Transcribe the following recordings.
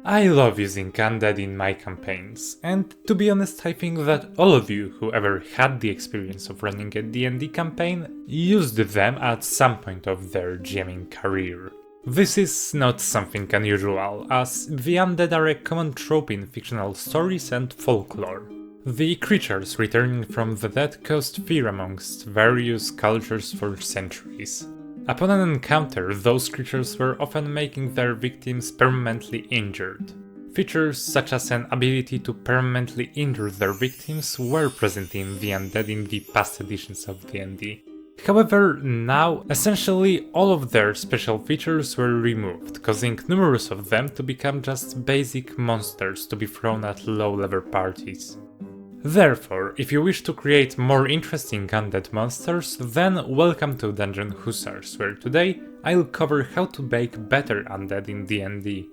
I love using undead in my campaigns, and to be honest I think that all of you who ever had the experience of running a D&D campaign used them at some point of their GMing career. This is not something unusual, as the undead are a common trope in fictional stories and folklore. The creatures returning from the dead caused fear amongst various cultures for centuries. Upon an encounter, those creatures were often making their victims permanently injured. Features such as an ability to permanently injure their victims were present in the undead in the past editions of D&D. However, now, essentially all of their special features were removed, causing numerous of them to become just basic monsters to be thrown at low-level parties. Therefore, if you wish to create more interesting undead monsters, then welcome to Dungeon Hussars, where today I'll cover how to make better undead in D&D.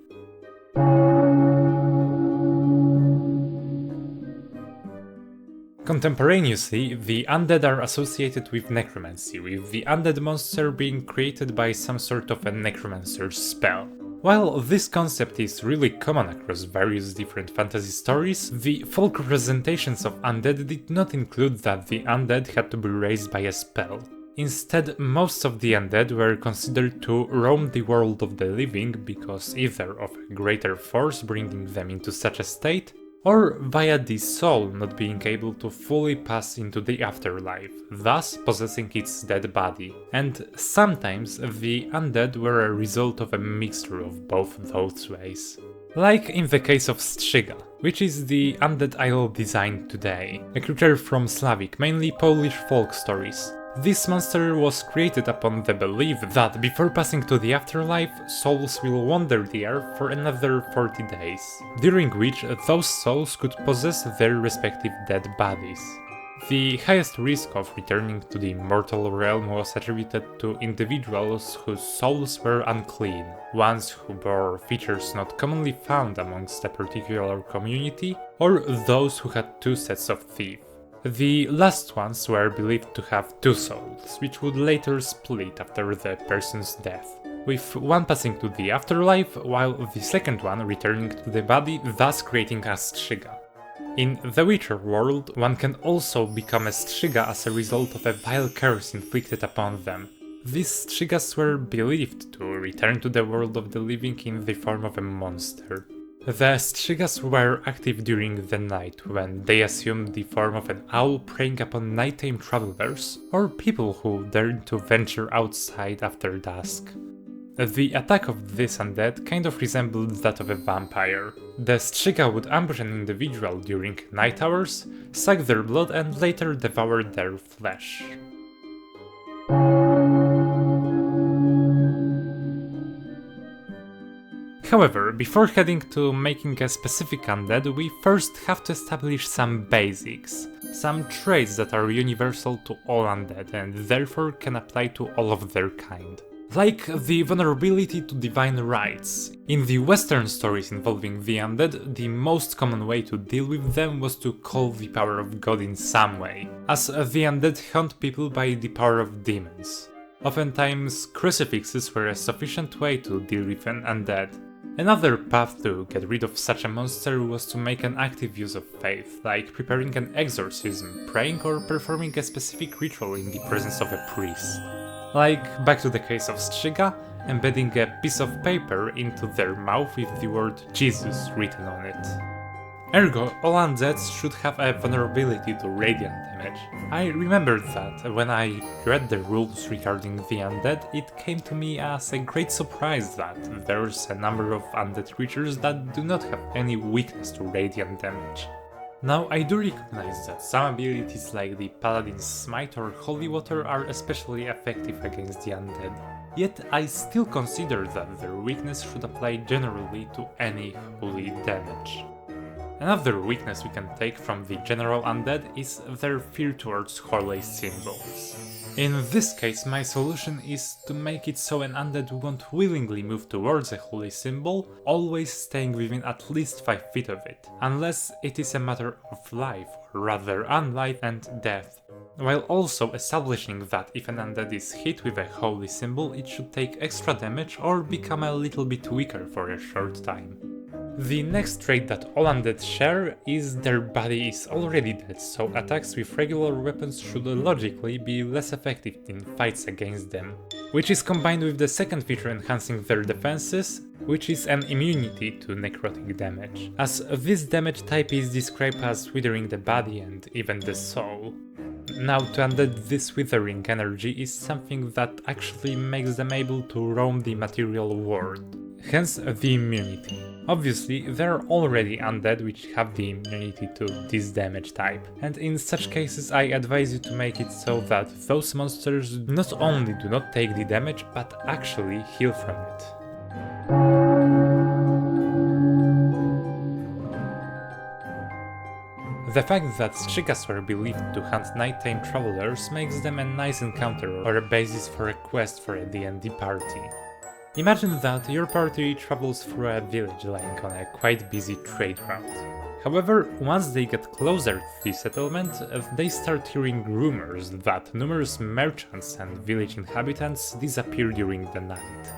Contemporaneously, the undead are associated with necromancy, with the undead monster being created by some sort of a necromancer's spell. While this concept is really common across various different fantasy stories, the folk representations of undead did not include that the undead had to be raised by a spell. Instead, most of the undead were considered to roam the world of the living because either of a greater force bringing them into such a state, or via the soul not being able to fully pass into the afterlife, thus possessing its dead body. And sometimes the undead were a result of a mixture of both those ways. Like in the case of Strzyga, which is the undead idol designed today, a creature from Slavic, mainly Polish folk stories. This monster was created upon the belief that before passing to the afterlife, souls will wander the earth for another 40 days, during which those souls could possess their respective dead bodies. The highest risk of returning to the mortal realm was attributed to individuals whose souls were unclean, ones who bore features not commonly found amongst a particular community, or those who had two sets of teeth. The last ones were believed to have two souls, which would later split after the person's death, with one passing to the afterlife, while the second one returning to the body, thus creating a Strzyga. In the Witcher world, one can also become a Strzyga as a result of a vile curse inflicted upon them. These Strzygas were believed to return to the world of the living in the form of a monster. The Strzygas were active during the night, when they assumed the form of an owl preying upon nighttime travelers, or people who dared to venture outside after dusk. The attack of this undead kind of resembled that of a vampire. The Strzyga would ambush an individual during night hours, suck their blood and later devour their flesh. However, before heading to making a specific undead, we first have to establish some basics, some traits that are universal to all undead and therefore can apply to all of their kind. Like the vulnerability to divine rights. In the Western stories involving the undead, the most common way to deal with them was to call the power of God in some way, as the undead hunt people by the power of demons. Oftentimes, crucifixes were a sufficient way to deal with an undead. Another path to get rid of such a monster was to make an active use of faith, like preparing an exorcism, praying or performing a specific ritual in the presence of a priest. Like, back to the case of Strzyga, embedding a piece of paper into their mouth with the word Jesus written on it. Ergo, all undeads should have a vulnerability to radiant damage. I remembered that when I read the rules regarding the undead, it came to me as a great surprise that there's a number of undead creatures that do not have any weakness to radiant damage. Now, I do recognize that some abilities like the Paladin's Smite or Holy Water are especially effective against the undead, yet I still consider that their weakness should apply generally to any holy damage. Another weakness we can take from the general undead is their fear towards holy symbols. In this case, my solution is to make it so an undead won't willingly move towards a holy symbol, always staying within at least 5 feet of it, unless it is a matter of life, or rather unlife and death, while also establishing that if an undead is hit with a holy symbol, it should take extra damage or become a little bit weaker for a short time. The next trait that all undead share is their body is already dead, so attacks with regular weapons should logically be less effective in fights against them. Which is combined with the second feature enhancing their defenses, which is an immunity to necrotic damage, as this damage type is described as withering the body and even the soul. Now, to undead, this withering energy is something that actually makes them able to roam the material world, hence the immunity. Obviously, there are already undead which have the immunity to this damage type, and in such cases I advise you to make it so that those monsters not only do not take the damage, but actually heal from it. The fact that Strzygas were believed to hunt nighttime travelers makes them a nice encounter or a basis for a quest for a D&D party. Imagine that your party travels through a village lying on a quite busy trade route. However, once they get closer to the settlement, they start hearing rumors that numerous merchants and village inhabitants disappear during the night.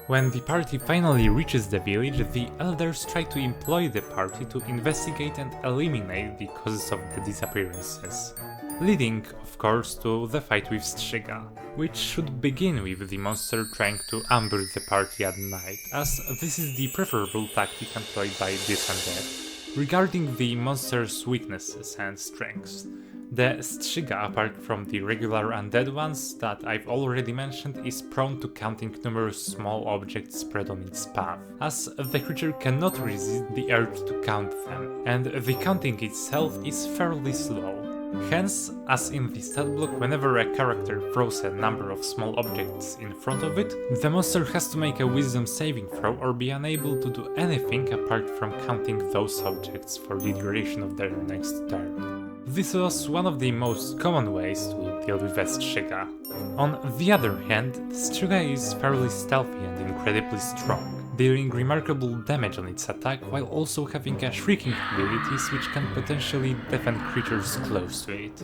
When the party finally reaches the village, the elders try to employ the party to investigate and eliminate the causes of the disappearances. Leading, of course, to the fight with Strzyga, which should begin with the monster trying to ambush the party at night, as this is the preferable tactic employed by this undead. Regarding the monster's weaknesses and strengths, the Strzyga, apart from the regular undead ones that I've already mentioned, is prone to counting numerous small objects spread on its path, as the creature cannot resist the urge to count them, and the counting itself is fairly slow. Hence, as in the stat block, whenever a character throws a number of small objects in front of it, the monster has to make a wisdom saving throw or be unable to do anything apart from counting those objects for the duration of their next turn. This was one of the most common ways to deal with a Strzyga. On the other hand, Strzyga is fairly stealthy and incredibly strong, dealing remarkable damage on its attack while also having a shrieking abilities which can potentially deafen creatures close to it.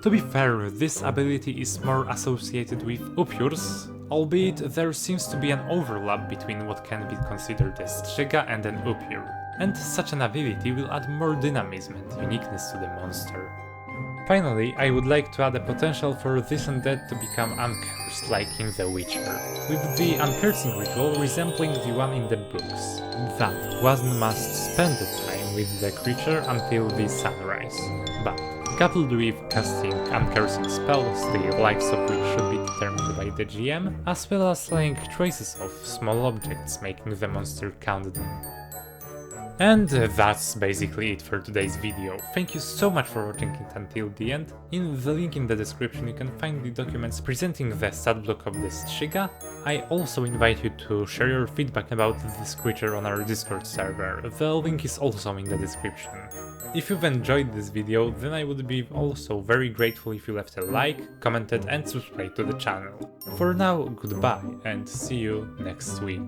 To be fair, this ability is more associated with Upurs, albeit there seems to be an overlap between what can be considered a Strzyga and an Upur, and such an ability will add more dynamism and uniqueness to the monster. Finally, I would like to add a potential for this undead to become uncursed, like in The Witcher, with the uncursing ritual resembling the one in the books, that one must spend the time with the creature until the sunrise, but coupled with casting uncursing spells, the likes of which should be determined by the GM, as well as laying traces of small objects making the monster count them. And that's basically it for today's video. Thank you so much for watching it until the end. In the link in the description you can find the documents presenting the stat block of the Strzyga. I also invite you to share your feedback about this creature on our Discord server. The link is also in the description. If you've enjoyed this video, then I would be also very grateful if you left a like, commented and subscribed to the channel. For now, goodbye and see you next week.